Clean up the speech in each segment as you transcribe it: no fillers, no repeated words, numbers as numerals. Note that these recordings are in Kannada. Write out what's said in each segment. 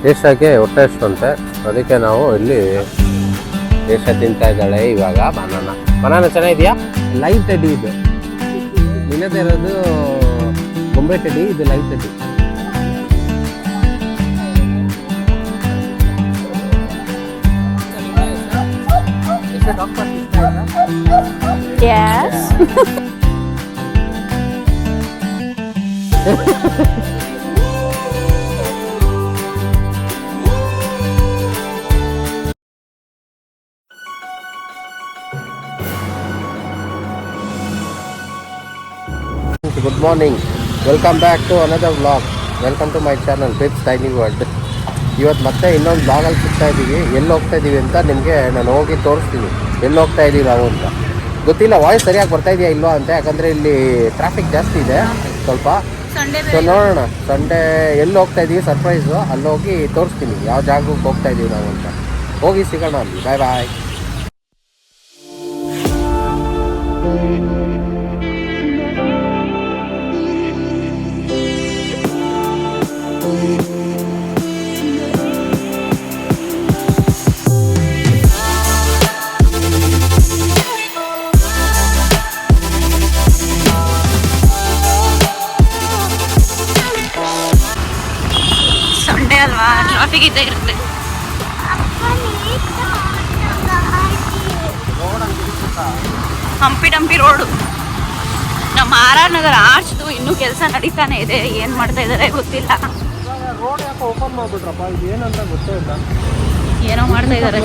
ಏಷ್ಯಾಗೆ ಹೊಟ್ಟೆ ಎಷ್ಟು ಅಂತೆ, ಅದಕ್ಕೆ ನಾವು ಇಲ್ಲಿ ಏಷ್ಯಾ ತಿಂತಾ ಇದ್ದಾಳೆ ಇವಾಗ. ಬನಾನ ಚೆನ್ನಾಗಿದೆಯಾ? ಲೈವ್ ಟೆಡಿ ಇದು, ನಿನ್ನದೇ ಇರೋದು ಬೊಂಬೆ ಟೆಡಿ, ಇದು live teddy. Yes. Good morning. Welcome back to another vlog. Welcome to my channel Bibs Tiny World. ಇವತ್ತು ಮತ್ತೆ ಇನ್ನೊಂದು ಬ್ಲಾಗಲ್ಲಿ ಸಿಗ್ತಾ ಇದ್ದೀವಿ. ಎಲ್ಲಿ ಹೋಗ್ತಾ ಇದ್ದೀವಿ ಅಂತ ನಿಮಗೆ ನಾನು ಹೋಗಿ ತೋರಿಸ್ತೀನಿ. ಎಲ್ಲಿ ಹೋಗ್ತಾ ಇದ್ದೀವಿ ನಾವು ಅಂತ ಗೊತ್ತಿಲ್ಲ. ವಾಯ್ಸ್ ಸರಿಯಾಗಿ ಬರ್ತಾ ಇದೆಯಾ ಇಲ್ವಾ ಅಂತ, ಯಾಕಂದರೆ ಇಲ್ಲಿ ಟ್ರಾಫಿಕ್ ಜಾಸ್ತಿ ಇದೆ ಸ್ವಲ್ಪ. ಸೊ ನೋಡೋಣ ಸಂಡೇ ಎಲ್ಲಿ ಹೋಗ್ತಾ ಇದ್ದೀವಿ, ಸರ್ಪ್ರೈಸು. ಅಲ್ಲಿ ಹೋಗಿ ತೋರಿಸ್ತೀನಿ ಯಾವ ಜಾಗಕ್ಕೆ ಹೋಗ್ತಾ ಇದ್ದೀವಿ ನಾವು ಅಂತ. ಹೋಗಿ ಸಿಗೋಣ ಅಲ್ಲಿ. ಬಾಯ್ ಬಾಯ್. ಸಂಡೇ ಅಲ್ವಾ, ಟ್ರಾಫಿಕ್ ಇದ್ದೇ ಇರುತ್ತೆ. ಹಂಪಿ ಡಂಪಿ ರೋಡು. ನಮ್ಮ ಆರ್ ನಗರ ಆರ್ಚ್ದು ಇನ್ನೂ ಕೆಲಸ ನಡೀತಾನೆ ಇದೆ. ಏನು ಮಾಡ್ತಾ ಇದ್ದಾರೆ ಗೊತ್ತಿಲ್ಲ. ರೋಡ್ ಯಾಕೆ ಓಪನ್ ಮಾಡ್ಬಿಟ್ರಪ್ಪ, ಇದು ಏನಂತ ಗೊತ್ತೇ ಇಲ್ಲ. ಏನೋ ಮಾಡ್ತಾ ಇದ್ದಾರೆ.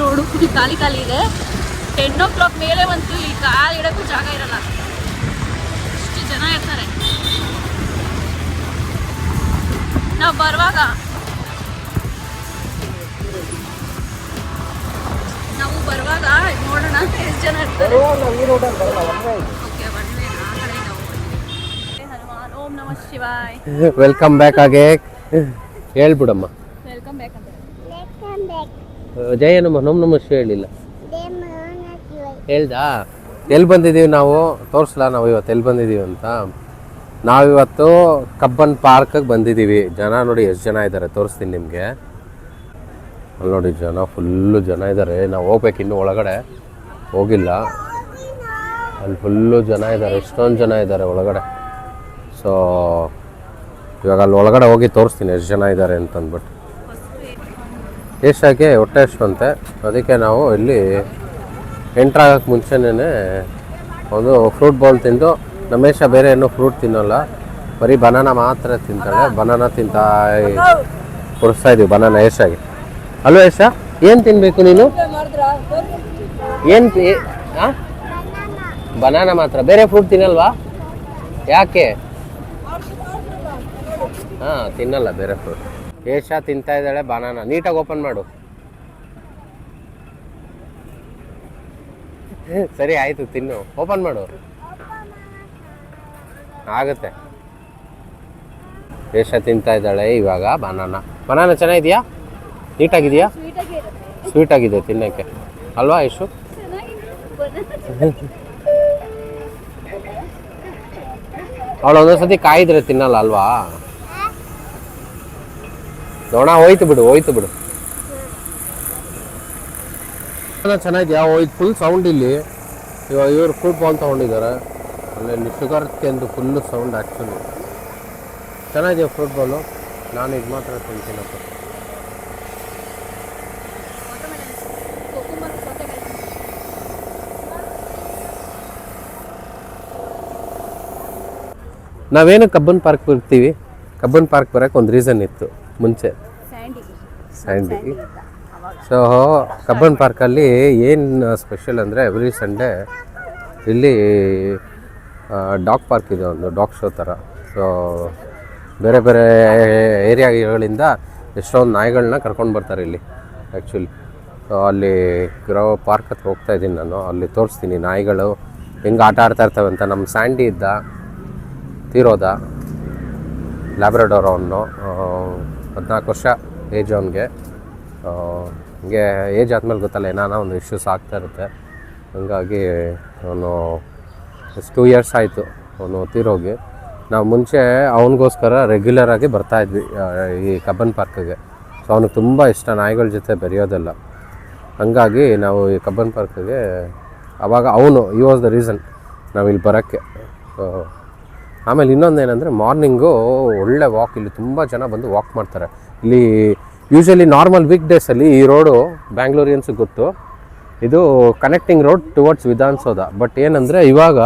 ರೋಡು ಫುಲ್ ಖಾಲಿ ಖಾಲಿ ಇದೆ. 10 o'clock ಮೇಲೆ ಬಂತು, ಇಲ್ಲಿ ಕಾಲು ಇಡಕ್ಕೂ ಜಾಗ ಇರಲ್ಲ, ಇಷ್ಟು ಜನ ಇರ್ತಾರೆ. ನಾವು ಬರುವಾಗ ನೋಡೋಣ ಎಷ್ಟು ಜನ ಇರ್ತಾರೆ. ಹನುಮಾನ್ ಓಂ ನಮಃ ಶಿವಾಯ್. Welcome back. ಹಾಗೆ ಹೇಳ್ಬಿಡಮ್ಮ. ವೆಲ್ಕಮ್ ಬ್ಯಾಕ್ ಅಂತ ಜಯ ನಮ ನಮ ಶಿವ ಹೇಳಿಲ್ಲ, ಹೇಳ್ದಾ? ಎಲ್ಲಿ ಬಂದಿದ್ದೀವಿ ನಾವು ತೋರಿಸ್ಲಾ ನಾವು ಇವತ್ತು ಎಲ್ಲಿ ಬಂದಿದ್ದೀವಿ ಅಂತ. ನಾವಿವತ್ತು ಕಬ್ಬನ್ ಪಾರ್ಕಿಗೆ ಬಂದಿದ್ದೀವಿ. ಜನ ನೋಡಿ ಎಷ್ಟು ಜನ ಇದ್ದಾರೆ, ತೋರಿಸ್ತೀನಿ ನಿಮಗೆ. ಅಲ್ಲಿ ನೋಡಿ ಜನ, ಫುಲ್ಲು ಜನ ಇದ್ದಾರೆ. ನಾವು ಹೋಗ್ಬೇಕು, ಇನ್ನೂ ಒಳಗಡೆ ಹೋಗಿಲ್ಲ. ಅಲ್ಲಿ ಫುಲ್ಲು ಜನ ಇದ್ದಾರೆ, ಎಷ್ಟೊಂದು ಜನ ಇದ್ದಾರೆ ಒಳಗಡೆ. ಸೊ ಇವಾಗ ಅಲ್ಲಿ ಒಳಗಡೆ ಹೋಗಿ ತೋರಿಸ್ತೀನಿ ಎಷ್ಟು ಜನ ಇದ್ದಾರೆ ಅಂತಂದ್ಬಿಟ್ಟು. ಏಷ್ಯಾಗೆ ಹೊಟ್ಟೆ ಎಷ್ಟು ಅಂತೆ, ಅದಕ್ಕೆ ನಾವು ಇಲ್ಲಿ ಎಂಟ್ರಾಗಕ್ಕೆ ಮುಂಚೆನೇ ಒಂದು ಫ್ರೂಟ್ ಬೌಲ್ ತಿಂದು, ನಮ್ಮ ಏಷ್ಯಾ ಬೇರೆ ಏನೂ ಫ್ರೂಟ್ ತಿನ್ನೋಲ್ಲ, ಬರೀ ಬನಾನ ಮಾತ್ರ ತಿಂತಾಳೆ. ಬನಾನ ತಿಂತಾ ಕೊಡಿಸ್ತಾ ಇದ್ದೀವಿ ಬನಾನ ಏಷ್ಯಾಗೆ. ಅಲ್ವಾ ಏಷ್ಯಾ? ಏನು ತಿನ್ನಬೇಕು ನೀನು? ಏನು ಬನಾನ ಮಾತ್ರ, ಬೇರೆ ಫ್ರೂಟ್ ತಿನ್ನಲ್ವಾ? ಯಾಕೆ? ಹಾಂ, ತಿನ್ನಲ್ಲ ಬೇರೆ ಫ್ರೂಟ್. ಏಷ್ಯಾ ತಿಂತಾ ಇದ್ದಾಳೆ ಬನಾನ. ನೀಟಾಗಿ ಓಪನ್ ಮಾಡು. ಸರಿ ಆಯಿತು, ತಿನ್ನು. ಓಪನ್ ಮಾಡು. ಆಗುತ್ತೆ. ಏಷ್ಯಾ ತಿಂತಾ ಇದ್ದಾಳೆ ಇವಾಗ ಬನಾನ ಚೆನ್ನಾಗಿದೆಯಾ? ನೀಟಾಗಿದೆಯಾ? ಸ್ವೀಟ್ ಆಗಿದೆ ತಿನ್ನೋಕ್ಕೆ ಅಲ್ವಾ ಯಶು? ಅವಳು ಒಂದೊಂದ್ಸತಿ ಕಾಯಿದ್ರೆ ತಿನ್ನಲ್ಲ ಅಲ್ವಾ? ನೋಡ, ಹೋಯ್ತು ಬಿಡು. ಚೆನ್ನಾಗಿದೆಯಾ? ಹೋಯ್ತು. ಫುಲ್ ಸೌಂಡ್ ಇಲ್ಲಿ. ಇವಾಗ ಇವರು ಫ್ರೂಟ್ ಬಾಲ್ ತೊಗೊಂಡಿದ್ದಾರೆ. ಅಲ್ಲಿ ಶುಗರ್ ತಿಂದು ಫುಲ್ಲು ಸೌಂಡ್. ಆ್ಯಕ್ಚುಲಿ ಚೆನ್ನಾಗಿದೆಯಾ ಫ್ರೂಟ್ ಬಾಲು? ನಾನು ಇದು ಮಾತ್ರ ತಿಂತೀನಪ್ಪ. ನಾವೇನು ಕಬ್ಬನ್ ಪಾರ್ಕ್ ಬರ್ತೀವಿ. ಕಬ್ಬನ್ ಪಾರ್ಕ್ ಬರೋಕ್ಕೆ ಒಂದು ರೀಸನ್ ಇತ್ತು ಮುಂಚೆ, ಸ್ಯಾಂಡಿ. ಸೊ ಕಬ್ಬನ್ ಪಾರ್ಕಲ್ಲಿ ಏನು ಸ್ಪೆಷಲ್ ಅಂದರೆ ಎವ್ರಿ ಸಂಡೇ ಇಲ್ಲಿ ಡಾಗ್ ಪಾರ್ಕ್ ಇದೆ, ಒಂದು ಡಾಗ್ ಶೋ ಥರ. ಸೊ ಬೇರೆ ಬೇರೆ ಏರಿಯಾಗಳಿಂದ ಎಷ್ಟೊಂದು ನಾಯಿಗಳನ್ನ ಕರ್ಕೊಂಡು ಬರ್ತಾರೆ ಇಲ್ಲಿ ಆ್ಯಕ್ಚುಲಿ. ಸೊ ಅಲ್ಲಿ ಪಾರ್ಕ್ ಹತ್ರ ಹೋಗ್ತಾ ಇದ್ದೀನಿ ನಾನು, ಅಲ್ಲಿ ತೋರಿಸ್ತೀನಿ ನಾಯಿಗಳು ಹೆಂಗೆ ಆಟ ಆಡ್ತಾ ಇರ್ತವೆ ಅಂತ. ನಮ್ಮ ಸ್ಯಾಂಡಿ ಇದ್ದ, ತೀರೋದ, ಲ್ಯಾಬ್ರಡೋರ್ ಅವನು, 14 ವರ್ಷ ಏಜ್ ಅವನಿಗೆ. ಹಿಂಗೆ ಏಜ್ ಆದಮೇಲೆ ಗೊತ್ತಲ್ಲ ಏನಾನ ಒಂದು ಇಶ್ಯೂಸ್ ಆಗ್ತಾ ಇರುತ್ತೆ. ಹಂಗಾಗಿ ಅವನು 2 ಇಯರ್ಸ್ ಆಯಿತು ಅವನು ತೀರೋಗಿ. ನಾವು ಮುಂಚೆ ಅವನಿಗೋಸ್ಕರ ರೆಗ್ಯುಲರಾಗಿ ಬರ್ತಾಯಿದ್ವಿ ಈ ಕಬ್ಬನ್ ಪಾರ್ಕಿಗೆ. ಸೊ ಅವನಿಗೆ ತುಂಬ ಇಷ್ಟ ನಾಯಿಗಳ ಜೊತೆ ಬೆರೆಯೋದೆಲ್ಲ. ಹಂಗಾಗಿ ನಾವು ಈ ಕಬ್ಬನ್ ಪಾರ್ಕಿಗೆ ಆವಾಗ ಅವನು ವಾಸ್ ದ ರೀಸನ್ ನಾವು ಇಲ್ಲಿ ಬರೋಕ್ಕೆ. ಸೊ ಆಮೇಲೆ ಇನ್ನೊಂದೇನೆಂದರೆ ಮಾರ್ನಿಂಗು ಒಳ್ಳೆ ವಾಕ್, ಇಲ್ಲಿ ತುಂಬ ಜನ ಬಂದು ವಾಕ್ ಮಾಡ್ತಾರೆ. ಇಲ್ಲಿ ಯೂಶ್ವಲಿ ನಾರ್ಮಲ್ ವೀಕ್ ಡೇಸಲ್ಲಿ ಈ ರೋಡು ಬ್ಯಾಂಗ್ಳೂರಿಯನ್ಸಿಗೆ ಗೊತ್ತು, ಇದು connecting road towards Vidhana Soudha. But ಏನಂದರೆ ಇವಾಗ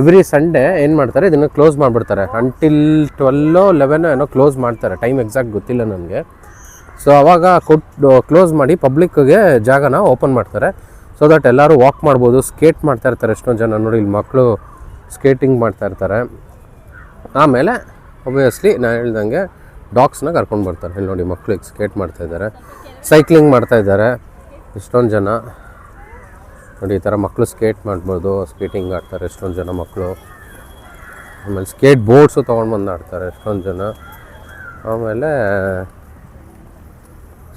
ಎವ್ರಿ ಸಂಡೇ ಏನು ಮಾಡ್ತಾರೆ, ಇದನ್ನು ಕ್ಲೋಸ್ ಮಾಡಿಬಿಡ್ತಾರೆ. ಅಂಟಿಲ್ 12-11 ಏನೋ ಕ್ಲೋಸ್ ಮಾಡ್ತಾರೆ, ಟೈಮ್ ಎಕ್ಸಾಕ್ಟ್ ಗೊತ್ತಿಲ್ಲ ನನಗೆ. ಸೊ ಅವಾಗ ಕ್ಲೋಸ್ ಮಾಡಿ ಪಬ್ಲಿಕ್ಗೆ ಜಾಗನ ಓಪನ್ ಮಾಡ್ತಾರೆ, ಸೊ ದಟ್ ಎಲ್ಲರೂ ವಾಕ್ ಮಾಡ್ಬೋದು. ಸ್ಕೇಟ್ ಮಾಡ್ತಾ ಇರ್ತಾರೆ ಎಷ್ಟೊಂದು ಜನ, ನೋಡಿ ಇಲ್ಲಿ ಮಕ್ಕಳು ಸ್ಕೇಟಿಂಗ್ ಮಾಡ್ತಾ ಇರ್ತಾರೆ. ಆಮೇಲೆ ಒಬ್ವಿಯಸ್ಲಿ ನಾನು ಹೇಳ್ದಂಗೆ ಡಾಗ್ಸ್ನ ಕರ್ಕೊಂಡು ಬರ್ತಾರೆ. ಇಲ್ಲಿ ನೋಡಿ ಮಕ್ಕಳಿಗೆ ಸ್ಕೇಟ್ ಮಾಡ್ತಾಯಿದ್ದಾರೆ, ಸೈಕ್ಲಿಂಗ್ ಮಾಡ್ತಾಯಿದ್ದಾರೆ ಎಷ್ಟೊಂದು ಜನ. ನೋಡಿ ಈ ಥರ ಮಕ್ಕಳು ಸ್ಕೇಟ್ ಮಾಡ್ಬೋದು, ಸ್ಕೇಟಿಂಗ್ ಆಡ್ತಾರೆ ಎಷ್ಟೊಂದು ಜನ ಮಕ್ಕಳು. ಆಮೇಲೆ ಸ್ಕೇಟ್ ಬೋರ್ಡ್ಸು ತೊಗೊಂಡು ಬಂದು ಆಡ್ತಾರೆ ಎಷ್ಟೊಂದು ಜನ. ಆಮೇಲೆ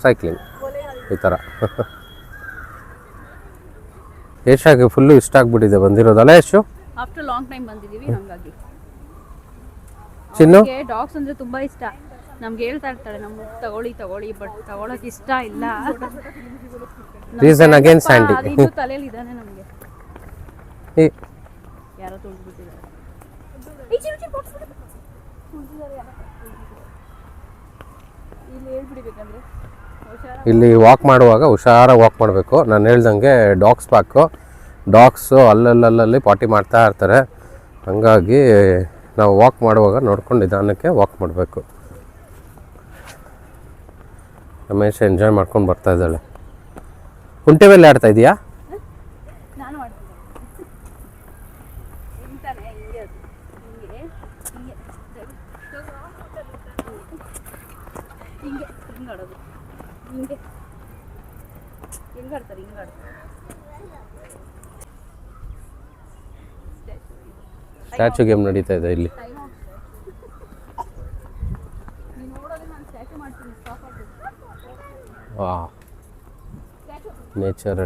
ಸೈಕ್ಲಿಂಗ್ ಈ ಥರ. ಯಶಾಗೆ ಫುಲ್ಲು ಇಷ್ಟ ಆಗಿಬಿಟ್ಟಿದೆ ಬಂದಿರೋದಲ್ಲ ಯಶು? ಆಫ್ಟರ್ ಲಾಂಗ್ ಟೈಮ್ ಬಂದಿದ್ದೀವಿ, ಹಾಗಾಗಿ ಚಿನ್ನು ಡಾಗ್ಸ್ ಅಂದರೆ ತುಂಬ ಇಷ್ಟ. ನಮ್ಗೆ ಹೇಳ್ತಾ ಇರ್ತಾಳೆ ನಮ್ಮ ತಗೊಳ್ಳಿ ತಗೊಳ್ಳಿ, ಬಟ್ ತಗೊಳಕ್ಕೆ ಇಷ್ಟ ಇಲ್ಲ. Reason again Sandy. ಅದು ತಲೆಯಲ್ಲಿ ಇದ್ದಾನೆ ನಮಗೆ. ಯಾರೋ ತುಳಿದ್ಬಿಟ್ಟಿದ್ದಾರೆ. ಇಲ್ಲಿ ಹೇಳ್ಬಿಡ್ಬೇಕಂದ್ರೆ ಇಲ್ಲಿ ವಾಕ್ ಮಾಡುವಾಗ ಹುಷಾರಾಗಿ ವಾಕ್ ಮಾಡಬೇಕು. ನಾನು ಹೇಳ್ದಂಗೆ ಡಾಗ್ಸ್ ಪಾರ್ಕು, ಡಾಗ್ಸು ಅಲ್ಲಲ್ಲಿ ಪಾಟಿ ಮಾಡ್ತಾ ಇರ್ತಾರೆ. ಹಂಗಾಗಿ ನಾವು ವಾಕ್ ಮಾಡುವಾಗ ನೋಡ್ಕೊಂಡು ನಿಧಾನಕ್ಕೆ ವಾಕ್ ಮಾಡಬೇಕು. ರಮೇಶ್ ಎಂಜಾಯ್ ಮಾಡ್ಕೊಂಡು ಬರ್ತಾ ಇದ್ದಾಳೆ. ಕುಂಟೆ ಮೇಲೆ ಆಡ್ತಾ ಇದೆಯಾ? ನಾನು ಮಾಡ್ತೀನಿ ಎಂತಾನೆ ಹಿಂಗೆ ಅದು ಹಿಂಗೆ ಹಿಂಗೆ ಹಿಂಗೆ ಆಡೋದು, ಹಿಂಗೆ ಆಡ್ತಾರೆ, ಹಿಂಗೆ ಆಡ್ತಾರೆ. ಸ್ಟ್ಯಾಚು ಗೇಮ್ ನಡೀತಾ ಇದೆ ಇಲ್ಲಿ. ನೀವು ನೋಡೋದೇ ನಾನು ಸ್ಟ್ಯಾಚು ಮಾಡ್ತೀನಿ, ಸ್ಟಾಪ್ ಆಗ್ತೀನಿ. ವಾ, ನೇಚರ್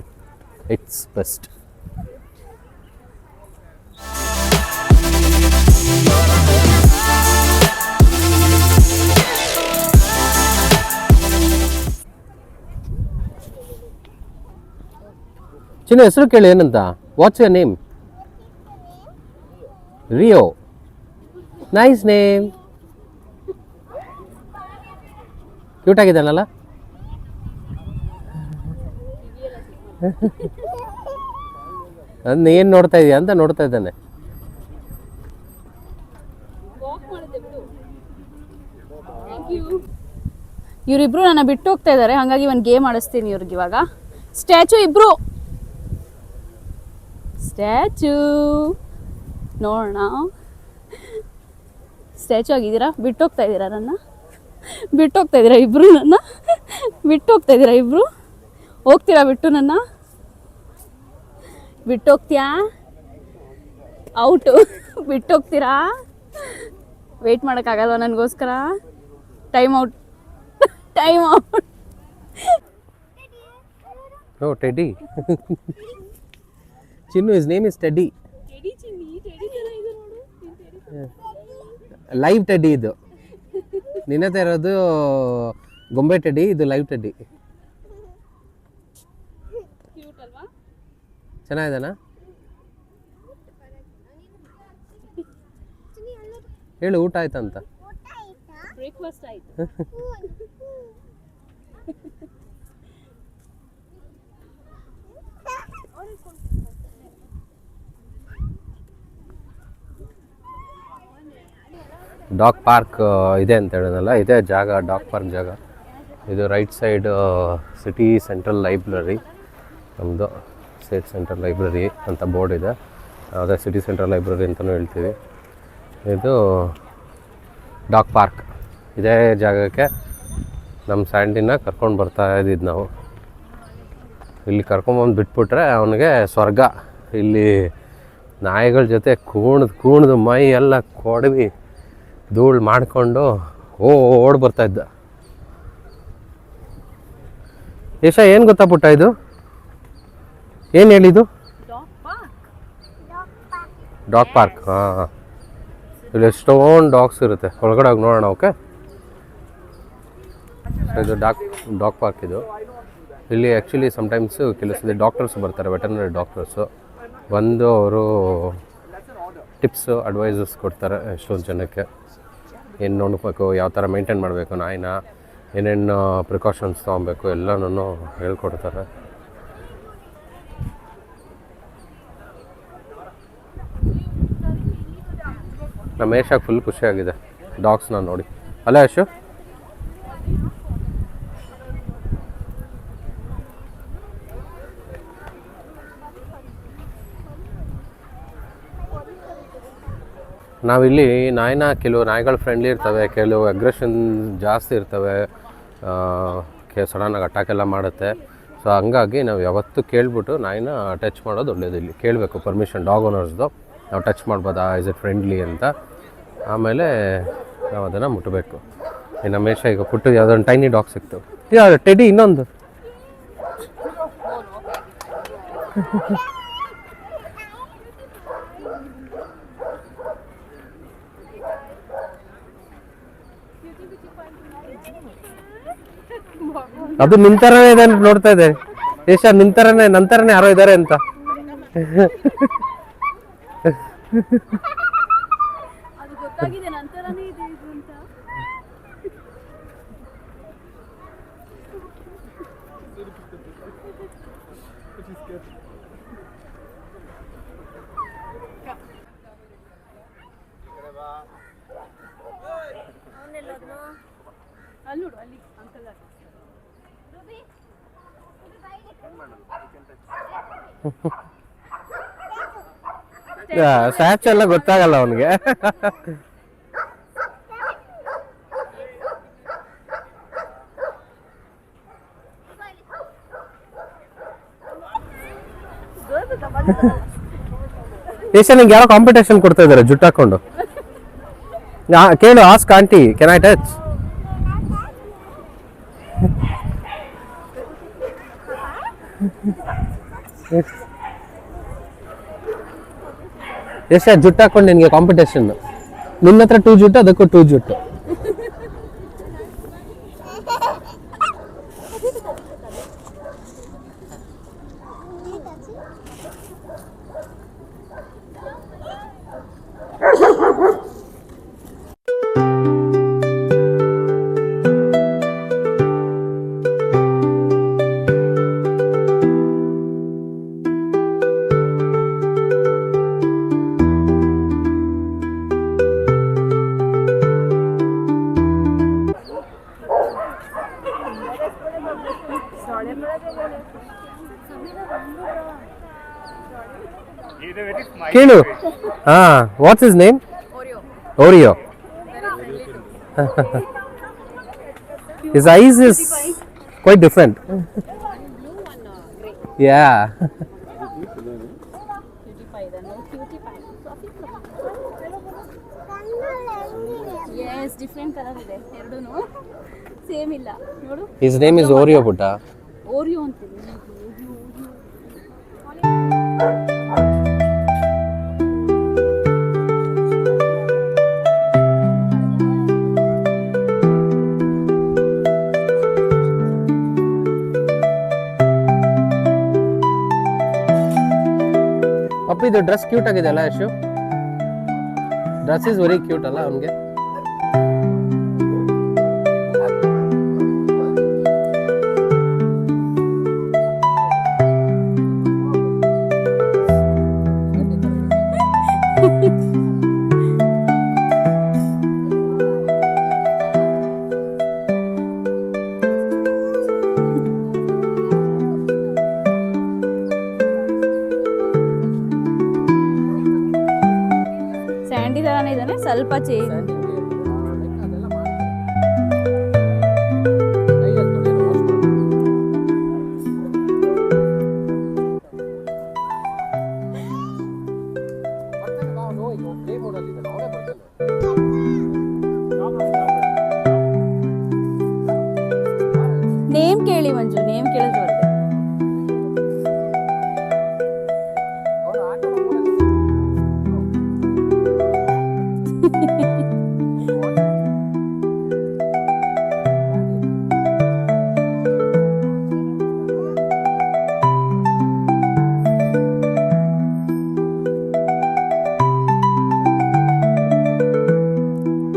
ಇಟ್ಸ್ ಬೆಸ್ಟ್. ಚಿನ್ನ ಹೆಸರು ಕೇಳಿ ಏನಂತ? What's your name? Rio. Nice name. Cute ಆಗಿದ್ದಾನಲ್ಲ? ಅದನ್ನ ಏನು ನೋಡ್ತಾ ಇದೆಯಾ ಅಂತ ನೋಡ್ತಾ ಇದ್ದಾನೆ. ಇವರಿಬ್ರು ನನ್ನ ಬಿಟ್ಟು ಹೋಗ್ತಾ ಇದ್ದಾರೆ, ಹಾಗಾಗಿ ಒಂದು ಗೇಮ್ ಆಡಿಸ್ತೀನಿ ಇವ್ರಿಗೆ ಇವಾಗ. ಸ್ಟ್ಯಾಚು ಇಬ್ರು ಸ್ಟ್ಯಾಚು ನೋಡೋಣ. ಸ್ಟ್ಯಾಚು ಆಗಿದ್ದೀರಾ? ಬಿಟ್ಟು ಹೋಗ್ತಾ ಇದ್ದೀರಾ ನನ್ನ? ಬಿಟ್ಟು ಹೋಗ್ತಾ ಇದ್ದೀರಾ ಇಬ್ರು ನನ್ನ? ಬಿಟ್ಟು ಹೋಗ್ತಾ ಇದ್ದೀರಾ ಇಬ್ರು? ಹೋಗ್ತೀರಾ ಬಿಟ್ಟು ನನ್ನ? ಬಿಟ್ಟು ಹೋಗ್ತೀಯಾ? ಔಟು. ಬಿಟ್ಟು ಹೋಗ್ತೀರಾ? ವೆಯ್ಟ್ ಮಾಡೋಕ್ಕಾಗಲ್ವ ನನಗೋಸ್ಕರ? Time out. Time out. Oh Teddy. ಚಿನ್ನು, is name is Teddy. Live Teddy ಇದು. ನಿನ್ನ ಹತ್ರ ಇರೋದು ಗೊಂಬೆ ಟೆಡಿ, ಇದು ಲೈವ್ ಟೆಡಿ. ಚೆನ್ನಾಗಿದ್ದಾನಾ? ಹೇಳು, ಊಟ ಆಯ್ತಂತ. ಬ್ರೇಕ್ಫಾಸ್ಟ್ ಆಯ್ತು. ಡಾಗ್ ಪಾರ್ಕ್ ಇದೆ ಅಂತ ಹೇಳಿದ್ನಲ್ಲ, ಇದೇ ಜಾಗ ಡಾಗ್ ಪಾರ್ಕ್ ಜಾಗ. ಇದು right side city central library, ನಮ್ಮದು ಸ್ಟೇಟ್ ಸೆಂಟ್ರಲ್ ಲೈಬ್ರರಿ ಅಂತ ಬೋರ್ಡ್ ಇದೆ. ಅದೇ ಸಿಟಿ ಸೆಂಟ್ರಲ್ ಲೈಬ್ರರಿ ಅಂತಲೂ ಹೇಳ್ತೀವಿ. ಇದು ಡಾಗ್ ಪಾರ್ಕ್. ಇದೇ ಜಾಗಕ್ಕೆ ನಮ್ಮ ಸ್ಯಾಂಡಿನ ಕರ್ಕೊಂಡು ಬರ್ತಾ ಇದ್ದಿದ್ದು ನಾವು. ಇಲ್ಲಿ ಕರ್ಕೊಂಬಂದು ಬಿಟ್ಬಿಟ್ರೆ ಅವನಿಗೆ ಸ್ವರ್ಗ. ಇಲ್ಲಿ ನಾಯಿಗಳ ಜೊತೆ ಕೂಣ್ದು ಮೈ ಎಲ್ಲ ಕೊಡವಿ ಧೂಳು ಮಾಡಿಕೊಂಡು ಓಡ್ ಬರ್ತಾಯಿದ್ದ. ಯಶ ಏನು ಗೊತ್ತಾ ಪುಟ್ಟ, ಇದು ಏನು ಹೇಳಿದ್ದು? Dog park. ಹಾಂ, ಇಲ್ಲಿ ಎಷ್ಟೊಂದು ಡಾಗ್ಸ್ ಇರುತ್ತೆ. ಒಳಗಡೆ ಹೋಗಿ ನೋಡೋಣ. ಓಕೆ, ಇದು ಡಾಗ್ ಪಾರ್ಕ್. ಇದು ಇಲ್ಲಿ ಆ್ಯಕ್ಚುಲಿ ಸಮ್ಟೈಮ್ಸು ಕೆಲವು ಸಲ ಡಾಕ್ಟರ್ಸ್ ಬರ್ತಾರೆ, ವೆಟರ್ನರಿ ಡಾಕ್ಟರ್ಸು ಬಂದು ಅವರು ಟಿಪ್ಸು ಅಡ್ವೈಸಸ್ ಕೊಡ್ತಾರೆ ಎಷ್ಟೊಂದು ಜನಕ್ಕೆ. ಏನು ನೋಡ್ಬೇಕು, ಯಾವ ಥರ ಮೇಂಟೈನ್ ಮಾಡಬೇಕು ನಾಯಿನ, ಏನೇನು ಪ್ರಿಕಾಷನ್ಸ್ ತೊಗೊಬೇಕು ಎಲ್ಲನೂ ಹೇಳ್ಕೊಡ್ತಾರೆ. ನಮ್ಮ ಯಶಾಗೆ ಫುಲ್ ಖುಷಿಯಾಗಿದೆ ಡಾಗ್ಸ್ನ ನೋಡಿ. ಅಲ್ಲ ಯಶು? ನಾವಿಲ್ಲಿ ಕೆಲವು ನಾಯಿಗಳು ಫ್ರೆಂಡ್ಲಿ ಇರ್ತವೆ, ಕೆಲವು ಅಗ್ರೆಷನ್ ಜಾಸ್ತಿ ಇರ್ತವೆ, ಸಡನ್ನಾಗಿ ಅಟ್ಯಾಕ್ ಎಲ್ಲ ಮಾಡುತ್ತೆ. ಸೊ ಹಂಗಾಗಿ ನಾವು ಯಾವತ್ತೂ ಕೇಳಿಬಿಟ್ಟು ನಾಯಿನ ಟಚ್ ಮಾಡೋದು ಒಳ್ಳೇದು. ಇಲ್ಲಿ ಕೇಳಬೇಕು ಪರ್ಮಿಷನ್ ಡಾಗ್ ಓನರ್ಸ್ದು, ನಾವು ಟಚ್ ಮಾಡ್ಬೋದಾ, ಇಸ್ ಇಟ್ ಫ್ರೆಂಡ್ಲಿ ಅಂತ. ಆಮೇಲೆ ನಾವು ಅದನ್ನು ಮುಟ್ಟಬೇಕು. ನಮ್ಮ ಮೇಷ ಈಗ ಪುಟ್ಟು ಯಾವುದೊಂದು ಟೈನಿ ಡಾಗ್ ಸಿಕ್ತು. ಯಾವುದು ಟೆಡಿ? ಇನ್ನೊಂದು ಅದು ನಿಂತರನೇ ಇದೆ ಅಂತ ನೋಡ್ತಾ ಇದೆ. ಯಶ ನಂತರನೇ ಯಾರೋ ಇದ್ದಾರೆ ಅಂತ. ಸ್ಯಾಚ್ ಎಲ್ಲ ಗೊತ್ತಾಗಲ್ಲ ಅವನಿಗೆ. ಏಷ ನಿಂಗೆ ಯಾರೋ ಕಾಂಪಿಟೇಷನ್ ಕೊಡ್ತಾ ಇದಾರೆ ಜುಟ್ಟು ಹಾಕೊಂಡು. ಕೇಳು, ask aunty, can I touch? ಎಷ್ಟು ಜುಟ್ಟು ಹಾಕೊಂಡು ನಿನಗೆ ಕಾಂಪಿಟೇಷನ್. ನಿನ್ನ ಹತ್ರ 2 ಜುಟ್ಟು, ಅದಕ್ಕೂ 2 ಜುಟ್ಟು. ಕೇಳು. What's his name? Oreo. His eyes is quite different. Yeah. Yes, different color ಇದೆ ಎರಡೂನು ಸೇಮ್ ಇಲ್ಲ ನೋಡು. His name is Oreo ಪುಟ್ಟ. Oreo ಅಂತೀನಿ. ಅಪ್ಪ ಇದು ಡ್ರೆಸ್ ಕ್ಯೂಟ್ ಆಗಿದೆ ಅಲ್ಲ Yashu? Dress is very cute ಅಲ್ಲ ಅವನಿಗೆ? ಸ್ಯಾಂಡಿ ಥರನೇ ಇದ್ದಾನೆ, ಸ್ವಲ್ಪ ಚೇಂಜ್. ಅದೆಲ್ಲ ಕೈಯಲ್ಲಿ ತೊಳೆಯೋದು ವಾಶ್ ಮಾಡಿ. ಬರ್ತಾನೆ ಬಾ ಅವನು, ಈಗ ಪ್ಲೇ ಮೋಡಲ್ಲಿ ಇದ್ದಾನೆ, ಅವನೇ ಬರ್ತಾನೆ. ನೇಮ್ ಕೇಳಿ ಮಂಜು, ನೇಮ್ ಕೇಳಿದ್ರೆ ಬರುತ್ತೆ. ಅವನು ಆಟ ಮೋಡಲ್ಲಿ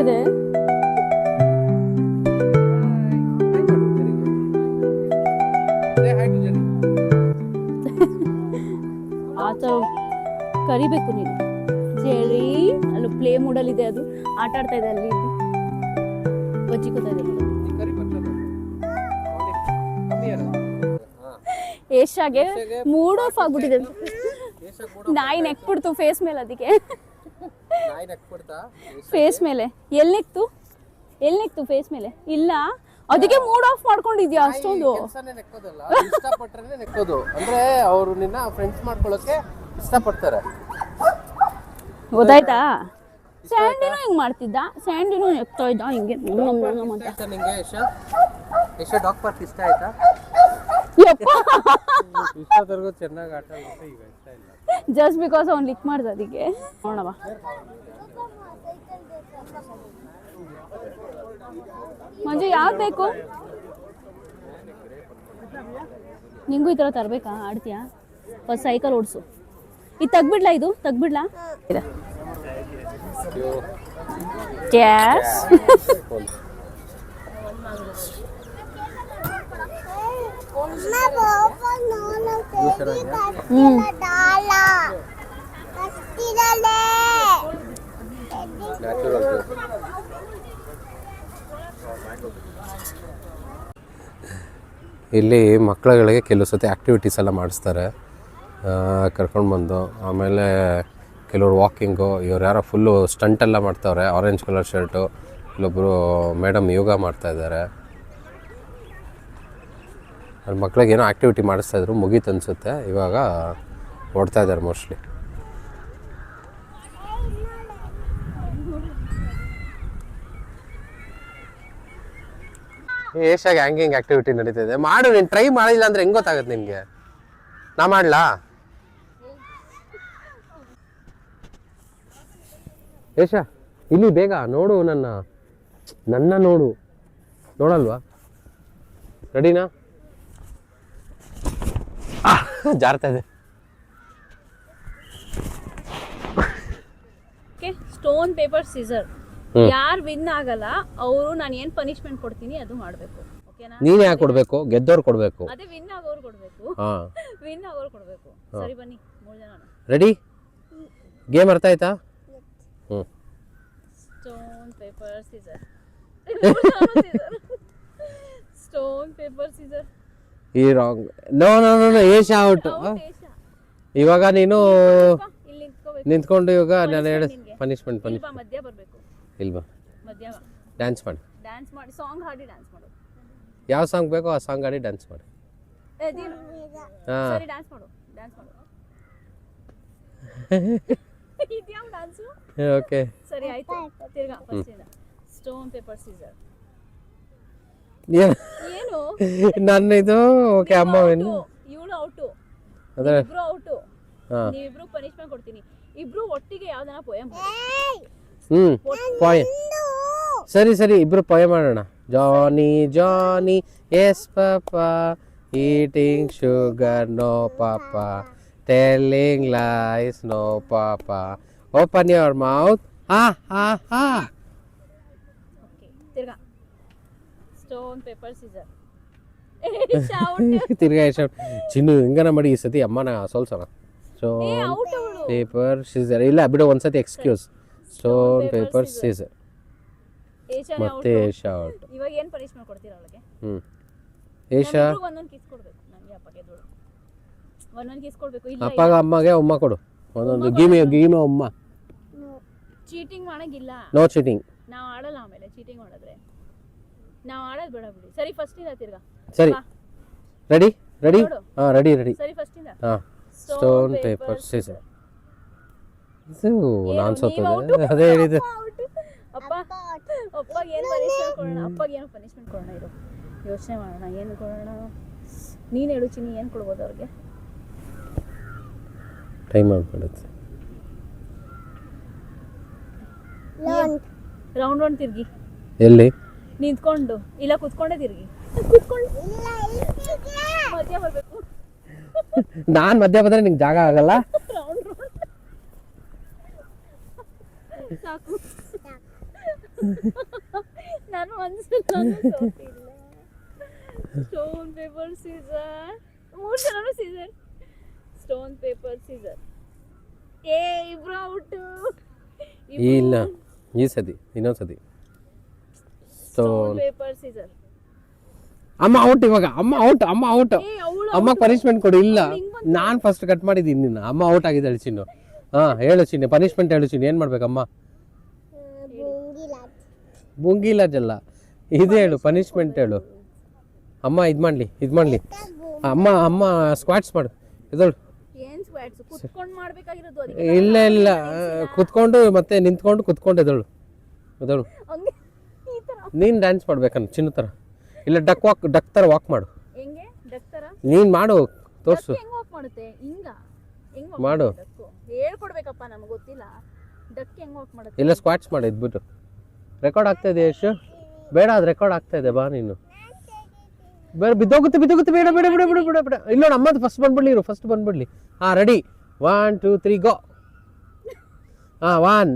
ಅದೇ ಆತ ಕರಿಬೇಕು ನೀನು. ಜೆರಿ ಅಲ್ಲಿ ಪ್ಲೇ ಮೂಡಲ್ಲಿದೆ, ಅದು ಆಟ ಆಡ್ತಾ ಇದೆ ಅಲ್ಲಿ ಇಲ್ಲಿ ಬಚ್ಚಿಕೋತಾ ಇದೆ. ಏಷಾಗೆ ಮೂಡ್ ಆಫ್ ಆಗ್ಬಿಟ್ಟಿದೆ. ನಾಯಿ ನೆಕ್ಬಿಡ್ತು ಫೇಸ್ ಮೇಲೆ, ಅದಕ್ಕೆ ಫೇಸ್ ಮೇಲೆ ಎಲ್ಲಿ ನೆಕ್ತು ಫೇಸ್ ಮೇಲೆ ಇಲ್ಲ, ಅದಕ್ಕೆ ಮೂಡ್ ಆಫ್ ಮಾಡ್ಕೊಂಡಿದ್ಯಾ ಅಷ್ಟೊಂದು. ಇಷ್ಟಪಟ್ಟರೆ ನೆಕ್ಕೋದು ಅಂದ್ರೆ ಅವರು ನಿನ್ನ ಫ್ರೆಂಡ್ಸ್ ಮಾಡ್ಕೊಳ್ಳೋಕೆ ಇಷ್ಟಪಡ್ತಾರೆ. ಗೊತ್ತಾಯ್ತಾ? ಸ್ಯಾಂಡಿನೂ ಹಿಂಗ್ ಮಾಡ್ತಿದ್ದ, ಸ್ಯಾಂಡಿನೂ ನೆಕ್ತಾ ಇದ್ದ ಹಿಂಗೆ ಅಂತ. ನಿಂಗೆ ಯಶ ಡಾಗ್ ಪಾರ್ಕ್ ಇಷ್ಟ ಆಯ್ತಾ? ಇಷ್ಟವರೆಗೂ ಚೆನ್ನಾಗಿ ಆಟ ಆಡ್ಬಿಟ್ಟು ಈಗ ಇಷ್ಟ ಇಲ್ಲ. ಜಸ್ಟ್ ಬಿಕಾಸ್ ಅವ್ನು ಲಿಕ್ ಮಾಡ್ದ ಅದಕ್ಕೆ. ನೋಡವ ಮಂಜು ಯಾವ್ದು ಬೇಕು ನಿಂಗೂ? ಈ ಥರ ತರಬೇಕಾ? ಆಡ್ತೀಯಾ? First cycle ಓಡಿಸು. ಇದು ತೆಗ್ಬಿಡ್ಲಾ? ಇದು ತೆಗ್ಬಿಡ್ಲಾ? ಗ್ಯಾಸ್ ಇಲ್ಲಿ ಮಕ್ಕಳುಗಳಿಗೆ ಕೆಲವು ಸತಿ ಆ್ಯಕ್ಟಿವಿಟೀಸ್ ಎಲ್ಲ ಮಾಡಿಸ್ತಾರೆ, ಕರ್ಕೊಂಡು ಬಂದು. ಆಮೇಲೆ ಕೆಲವರು ವಾಕಿಂಗು, ಇವ್ರು ಯಾರೋ ಫುಲ್ಲು ಸ್ಟಂಟೆಲ್ಲ ಮಾಡ್ತಾವ್ರೆ. ಆರೆಂಜ್ ಕಲರ್ ಶರ್ಟು, ಇಲ್ಲೊಬ್ಬರು ಮೇಡಮ್ ಯೋಗ ಮಾಡ್ತಾಯಿದ್ದಾರೆ. ಅಲ್ಲಿ ಮಕ್ಳಿಗೆ ಏನೋ ಆ್ಯಕ್ಟಿವಿಟಿ ಮಾಡಿಸ್ತಾಯಿದ್ರು, ಮುಗೀತು ಅನಿಸುತ್ತೆ. ಇವಾಗ ಓಡ್ತಾ ಇದ್ದಾರೆ ಮೋಸ್ಟ್ಲಿ. ಏಷಾಗಿ ಹ್ಯಾಂಗಿಂಗ್ ಆ್ಯಕ್ಟಿವಿಟಿ ನಡೀತಿದೆ. ಮಾಡು, ನೀನು ಟ್ರೈ ಮಾಡಿಲ್ಲ ಅಂದರೆ ಹೆಂಗೆ ಗೊತ್ತಾಗುತ್ತೆ ನಿನಗೆ? ನಾ ಮಾಡಲಾ? ಏಷಾ ಇಲ್ಲಿ ಬೇಗ ನೋಡು, ನನ್ನ ನೋಡು. ನೋಡಲ್ವಾ? ರೆಡಿನಾ? ಜಾರ್ತಾ ಇದೆ. ಸ್ಟೋನ್ ಪೇಪರ್ ಸೀಸರ್, ಯಾರು ವಿನ್ ಆಗಲ್ಲ ಅವರು ನಾನು ಏನ್ ಪನಿಷ್ಮೆಂಟ್ ಕೊಡ್ತೀನಿ ಅದು ಮಾಡ್ಬೇಕು. ಓಕೆನಾ? ನೀನೇ ಯಾಕೆ ಕೊಡ್ಬೇಕು? ಗೆದ್ದವ್ರು ಕೊಡ್ಬೇಕು. ಅದೇ ವಿನ್ ಆಗೋರು ಕೊಡ್ಬೇಕು. ವಿನ್ ಆಗೋರು ಕೊಡ್ಬೇಕು. ಸರಿ ಬನ್ನಿ, 3 ಜನ. ರೆಡಿ? ಗೇಮ್ ಅರ್ಥ ಆಯ್ತಾ? Stone paper scissor. Stone paper scissor. ಈ wrong. No no no, Esha out. ಇವಾಗ ನೀನು ನಿಂತ್ಕೊಂಡು ಇವಾಗ ನಾನು ಹೇಳ ಪನಿಷ್ಮೆಂಟ್. ಮಧ್ಯ ಬರಬೇಕು. ಇಲ್ವಾ? ಮಧ್ಯ ಡ್ಯಾನ್ಸ್ ಮಾಡಿ. ಡ್ಯಾನ್ಸ್ ಮಾಡಿ, ಸಾಂಗ್ ಹಾಡಿ ಡ್ಯಾನ್ಸ್ ಮಾಡು. ಯಾವ ಸಾಂಗ್ ಬೇಕೋ ಆ ಸಾಂಗ್ ಹಾಡಿ ಡ್ಯಾನ್ಸ್ ಮಾಡಿ. ಸರಿ ಡ್ಯಾನ್ಸ್ ಮಾಡು, ಡ್ಯಾನ್ಸ್ ಮಾಡು. ಇದ್ಯಾವ ಡ್ಯಾನ್ಸು? ಓಕೆ ಸರಿ ಆಯ್ತು. ತಿರ್ಗಾ ಫಸ್ಟ್ ಇಂದ ಸ್ಟೋನ್ ಪೇಪರ್ ಸೀಸರ್. ಏನು ನನ್ನ ಇದು ಓಕೆ. ಅಮ್ಮ ಇವಳು ಔಟು, ಅದೇ ಇಬ್ರು ಔಟು. ನೀವಿಬ್ರು ಪನಿಷ್ಮೆಂಟ್ ಕೊಡ್ತೀನಿ. ಇಬ್ರು ಒಟ್ಟಿಗೆ ಯಾವ್ದನ ಪೋಯಂ. ಪೋಯಂ. ಸರಿ ಸರಿ, ಇಬ್ರು ಪೋಯಂ ಮಾಡೋಣ. ಜಾನಿ ಜಾನಿ ಎಸ್ ಪಾಪಾ, ಈಟಿಂಗ್ ಶುಗರ್ ನೋ ಪಾಪಾ, ಟೆಲ್ಲಿಂಗ್ ಲೈಸ್ ನೋ ಪಾಪಾ, ಓಪನ್ ಯುವರ್ ಮೌತ್ ಹಾ ಹಾ ಹಾ. ಓಕೆ, ತಿರ್ಗಾ ಸ್ಟೋನ್ ಪೇಪರ್ ಸೀಸರ್. ತಿರ್ಗಾ ಚಿನ್ನು ಹೆಂಗನ ಮಾಡಿ ಈ ಸತಿ ಅಮ್ಮನ ಸೋಲ್ಸೋಣ. Stone paper Caesar. ಇಲ್ಲ ಬಿಡು, ಒಂದ್ಸತಿ ಎಕ್ಸ್ಕ್ಯೂಸ್. Stone paper Caesar. ಮತ್ತೆ ಏಷಾ ಔಟ್. ಇವಾಗ ಏನು ಪನಿಷ್ಮೆಂಟ್ ಕೊಡ್ತೀರಾ ಅವಳಿಗೆ? ಏಷಾ ಒಂದೊಂದು ಕಿಸ್ ಕೊಡ್ಬೇಕು ನನಗೆ, ಅಪ್ಪಗೆ ದೊಡ್ಡ ಒಂದೊಂದು ಕಿಸ್ ಕೊಡ್ಬೇಕು. ಇಲ್ಲ ಅಪ್ಪಗೆ ಅಮ್ಮಗೆ ಉಮ್ಮ ಕೊಡು ಒಂದೊಂದು. ಗೀಮೆ ಅಮ್ಮ. ಚೀಟಿಂಗ್ ಮಾಡಂಗಿಲ್ಲ. No cheating. ನಾವು ಆಡಲ್ಲ. ಆಮೇಲೆ ಚೀಟಿಂಗ್ ಮಾಡಿದ್ರೆ ನಾವು ಆಡೋದು ಬೇಡ ಬಿಡಿ. ಸರಿ ಫಸ್ಟ್ ಇಂದ ತಿರ್ಗಾ. ಸರಿ ರೆಡಿ ರೆಡಿ ನೋಡು. ಹಾಂ ರೆಡಿ ರೆಡಿ. ಸರಿ ಫಸ್ಟ್ ಇಂದ. ಹಾಂ ಸ್ಟೋನ್ ಪೇಪರ್ ಸೀಸರ್. ನಾನು ಸೋತೋದೆ. ಅದೇ ಹೇಳಿದ್ದು. ಅಪ್ಪ ಅಪ್ಪಗೆ ಏನು ಪನಿಷ್ಮೆಂಟ್ ಕೊಡೋಣ? ಅಪ್ಪಗೆ ಏನು ಪನಿಷ್ಮೆಂಟ್ ಕೊಡೋಣ? ಇರು ಯೋಚನೆ ಮಾಡೋಣ. ಏನು ಕೊಡೋಣ? ನೀನು ಹೇಳು ಚಿನ್ನಿ, ಏನು ಕೊಡ್ಬೋದು ಅವ್ರಿಗೆ? ಟೈಮ್ ಆಗ್ಬಿಡುತ್ತೆ. ರೌಂಡ್ ರೌಂಡ್ ತಿರ್ಗಿ. ಎಲ್ಲಿ? ನಿಂತ್ಕೊಂಡು ಇಲ್ಲ ಕುತ್ಕೊಂಡೇ ತಿರ್ಗಿ. ಕುತ್ಕೊಂಡು ಮಧ್ಯ ಬರಬೇಕು. ನಾನು ಮಧ್ಯ ಬಂದ್ರೆ ನಿಂಗೆ ಜಾಗ ಆಗಲ್ಲ. ರೌಂಡ್ ರೌಂಡ್ ಸಾಕು. ನಾನು ಒಂದ್ಸಲ ಸ್ಟೋನ್ ಪೇಪರ್ ಸೀಸರ್. 3 ಜನನು ಸೀಸರ್. Stone paper Caesar. ಏ ಇಬ್ರು ಔಟ್. ಇಲ್ಲ ಈ ಸತಿ ಇನ್ನೊಂದು ಸತಿ. Stone paper scissor. ಅಮ್ಮ ಔಟ್ ಇವಾಗ. ಅಮ್ಮ ಔಟ್. ಅಮ್ಮ ಔಟ್. ಏ ಅವಳು ಅಮ್ಮ ಪನಿಷ್ಮೆಂಟ್ ಕೊಡು. ಇಲ್ಲ ನಾನು ಫಸ್ಟ್ ಕಟ್ ಮಾಡಿದ್ದೀನಿ ನಿನ್ನ. ಅಮ್ಮ ಔಟ್ ಆಗಿದ್ದಾಳೆ ಚಿನ್ನು. ಹಾಂ ಹೇಳು ಚಿನ್ನು, ಪನಿಷ್ಮೆಂಟ್ ಹೇಳು ಚಿನ್ನು. ಏನು ಮಾಡ್ಬೇಕಮ್ಮ? ಬುಂಗಿಲಾಜಲ್ಲ, ಇದು ಹೇಳು, ಪನಿಷ್ಮೆಂಟ್ ಹೇಳು. ಅಮ್ಮ ಇದು ಮಾಡಲಿ. ಅಮ್ಮ ಸ್ಕ್ವಾಟ್ಸ್ ಮಾಡು. ಇದಳು. ಏನ್ ಸ್ಕ್ವಾಟ್ಸ್? ಕುತ್ಕೊಂಡು ಮಾಡ್ಬೇಕಾಗಿರೋದು ಅದು. ಇಲ್ಲ ಕುತ್ಕೊಂಡು ಮತ್ತೆ ನಿಂತ್ಕೊಂಡು ಕುತ್ಕೊಂಡು ಎದಳು. ಹಂಗೆ ಈ ತರ ನೀನು ಡ್ಯಾನ್ಸ್ ಮಾಡ್ಬೇಕನ್ನ ಚಿನ್ನ ಥರ. ಇಲ್ಲ ಡಕ್ ಥರ ವಾಕ್ ಮಾಡು. ಹೆಂಗೆ ಡಕ್ ತರ? ನೀನು ಮಾಡು, ತೋರಿಸು. ಹೆಂಗ್ ವಾಕ್ ಮಾಡುತ್ತೆ? ಹೆಂಗ್ ಮಾಡು. ಹೇಳ್ಕೊಡ್ಬೇಕಪ್ಪ, ನಮ್ಗೆ ಗೊತ್ತಿಲ್ಲ. ಡಕ್ ಹೆಂಗ್ ವಾಕ್ ಮಾಡುತ್ತೆ? ಇಲ್ಲ ಸ್ಕ್ವಾಟ್ಸ್ ಮಾಡು ಇದ್ಬಿಟ್ಟು. ರೆಕಾರ್ಡ್ ಆಗ್ತಾ ಇದೆ ಯಶ್. ಬೇಡ, ಅದು ರೆಕಾರ್ಡ್ ಆಗ್ತಾ ಇದೆ. ಬಾ ನೀನು. ಬೇಡ, ಬಿದ್ದೋಗುತ್ತೆ. ಬೇಡ. ಇಲ್ಲ ನೋಡಿ, ಅಮ್ಮದು ಫಸ್ಟ್ ಬಂದ್ಬಿಡ್ಲಿ. ಹಾಂ ರೆಡಿ. 1 2 3 ಗೋ. ಹಾಂ 1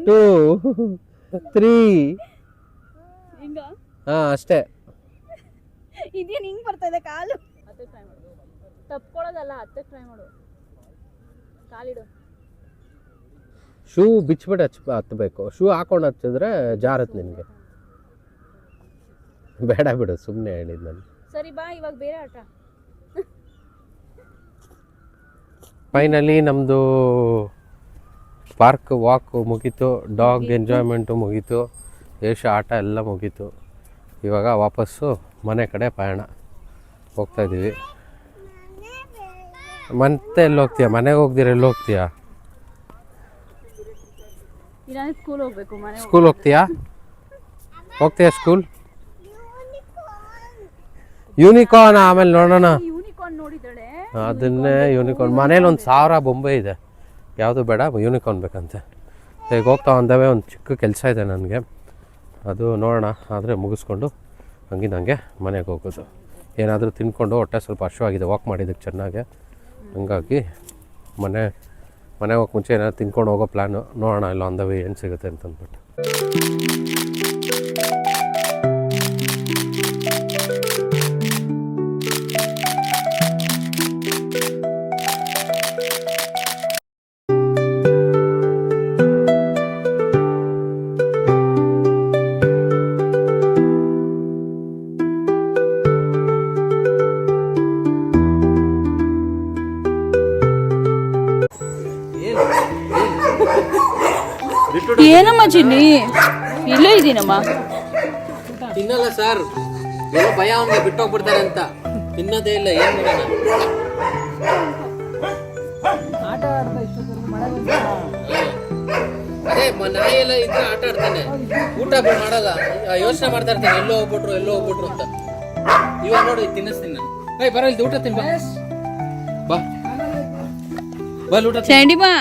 2 3. ಹಿಂಗ? ಹಾಂ ಅಷ್ಟೇ. ಇದೇನು ಹಿಂಗ್ ಬರ್ತಾ ಇದೆ ಕಾಲು? ಹತ್ತಕ್ಕೆ ಟ್ರೈ ಮಾಡು. ತಪ್ಕೊಳ್ಳೋದಲ್ಲ, ಹತ್ತಕ್ಕೆ ಟ್ರೈ ಮಾಡು. ಕಾಲಿಡು. ಶೂ ಬಿಚ್ಬಿಟ್ಟು ಹತ್ತಬೇಕು. ಶೂ ಹಾಕೊಂಡು ಹಚ್ಚಿದ್ರೆ ಜಾರತ್ತೆ ನಿನಗೆ. ಬೇಡ ಬಿಡು, ಸುಮ್ಮನೆ ಹೇಳಿದ್ದು ನಾನು. ಸರಿ ಬಾ, ಇವಾಗ ಬೇರೆ ಆಟ. ಫೈನಲಿ ನಮ್ಮದು ಪಾರ್ಕ್ ವಾಕ್ ಮುಗೀತು, ಡಾಗ್ ಎಂಜಾಯ್ಮೆಂಟು ಮುಗೀತು, ಯಶ್ ಆಟ ಎಲ್ಲ ಮುಗೀತು. ಇವಾಗ ವಾಪಸ್ಸು ಮನೆ ಕಡೆ ಪಯಣ ಹೋಗ್ತಾಯಿದ್ದೀವಿ. ಮತ್ತೆ ಎಲ್ಲಿ ಹೋಗ್ತೀಯ? ಮನೆಗೆ ಹೋಗ್ದಿರ ಎಲ್ಲಿ ಹೋಗ್ತೀಯಾ? ಸ್ಕೂಲ್ ಹೋಗ್ಬೇಕು. ಸ್ಕೂಲ್ ಹೋಗ್ತೀಯಾ ಸ್ಕೂಲ್? ಯೂನಿಕಾರ್ನ್ ಆಮೇಲೆ ನೋಡೋಣ. ಯೂನಿಕಾರ್ನ್ ನೋಡಿದಳೆ. ಅದನ್ನೇ ಯೂನಿಕಾರ್ನ್. ಮನೇಲಿ 1000 ಬೊಂಬೆ ಇದೆ, ಯಾವುದು ಬೇಡ, ಯೂನಿಕಾರ್ನ್ ಬೇಕಂತೆ. ಈಗ ಹೋಗ್ತಾ ಒಂದವೇ ಒಂದು ಚಿಕ್ಕ ಕೆಲಸ ಇದೆ ನನಗೆ, ಅದು ನೋಡೋಣ. ಆದರೆ ಮುಗಿಸ್ಕೊಂಡು ಹಂಗೆ ಮನೆಗೆ ಹೋಗೋದು. ಏನಾದರೂ ತಿನ್ಕೊಂಡು ಹೊಟ್ಟೆ ಸ್ವಲ್ಪ ಹಶ್ವಾಗಿದೆ, ವಾಕ್ ಮಾಡಿದ್ದಕ್ಕೆ ಚೆನ್ನಾಗೆ. ಹಂಗಾಗಿ ಮನೆ ಹೋಗಕ್ಕೆ ಮುಂಚೆ ಏನಾದ್ರು ತಿನ್ಕೊಂಡು ಹೋಗೋ ಪ್ಲ್ಯಾನು. ನೋಡೋಣ ಇಲ್ಲ ಒಂದವೇ ಏನು ಸಿಗುತ್ತೆ ಅಂತಂದ್ಬಿಟ್ಟು. ಏನಮ್ಮ ಚಿನ್ನಿ, ಇಲ್ಲೇ ಇದ್ದೀನಮ್ಮ. ತಿನ್ನಲ್ಲ ಸರ್, ಏನೋ ಭಯ ಅವನಿಗೆ ಬಿಟ್ಟೋಗ್ಬಿಡ್ತಾರೆ ಅಂತ. ತಿನ್ನೋದೇ ಇಲ್ಲ. ಏನು ಮಾಡೋಣ? ಆಟ ಆಡ್ತಾ ಅದೇ ನಾಯಿ ಎಲ್ಲ ಇದ್ರೆ ಆಟ ಆಡ್ತಾನೆ, ಊಟ ಮಾಡಲ್ಲ, ಯೋಚನೆ ಮಾಡ್ತಾ ಇರ್ತಾನೆ ಎಲ್ಲೋ ಹೋಗ್ಬಿಟ್ರು ಅಂತ. ಇವಾಗ ನೋಡಿ ತಿನ್ನಿಸ್ತೀನಿ ನಾನು. ಬರ ಇಲ್ಲಿ ಊಟ ತಿನ್ಬಾ. ಬಾ ಊಟ. ಚಂಡಿ ಬಾ.